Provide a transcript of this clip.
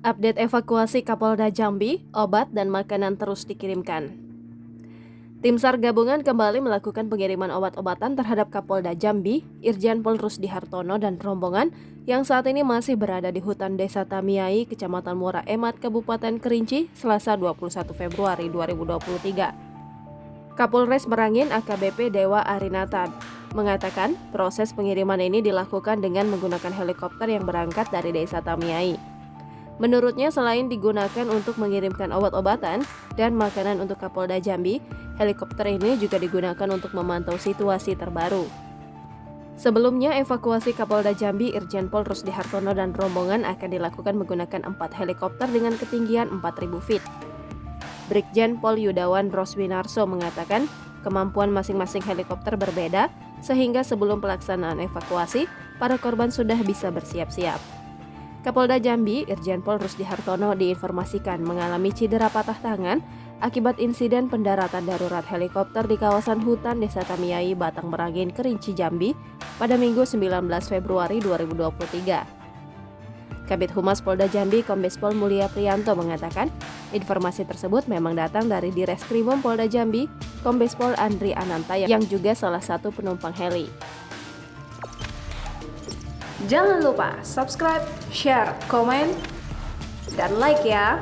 Update evakuasi Kapolda Jambi, obat dan makanan terus dikirimkan. Tim SAR gabungan kembali melakukan pengiriman obat-obatan terhadap Kapolda Jambi, Irjen Pol Rusdi Hartono dan rombongan yang saat ini masih berada di hutan Desa Tamiai, Kecamatan Muara Emat, Kabupaten Kerinci, Selasa 21 Februari 2023. Kapolres Merangin AKBP Dewa Arinata mengatakan proses pengiriman ini dilakukan dengan menggunakan helikopter yang berangkat dari Desa Tamiai. Menurutnya, selain digunakan untuk mengirimkan obat-obatan dan makanan untuk Kapolda Jambi, helikopter ini juga digunakan untuk memantau situasi terbaru. Sebelumnya, evakuasi Kapolda Jambi Irjen Pol Rusdi Hartono dan rombongan akan dilakukan menggunakan 4 helikopter dengan ketinggian 4.000 feet. Brigjen Pol Yudawan Roswinarso mengatakan kemampuan masing-masing helikopter berbeda, sehingga sebelum pelaksanaan evakuasi, para korban sudah bisa bersiap-siap. Kapolda Jambi, Irjen Pol Rusdi Hartono diinformasikan mengalami cedera patah tangan akibat insiden pendaratan darurat helikopter di kawasan hutan Desa Tamiai, Batang Merangin, Kerinci, Jambi pada Minggu 19 Februari 2023. Kabid Humas Polda Jambi, Kombes Pol Mulia Priyanto mengatakan, informasi tersebut memang datang dari Direskrimum Polda Jambi, Kombes Pol Andri Ananta yang juga salah satu penumpang heli. Jangan lupa subscribe, share, komen, dan like ya!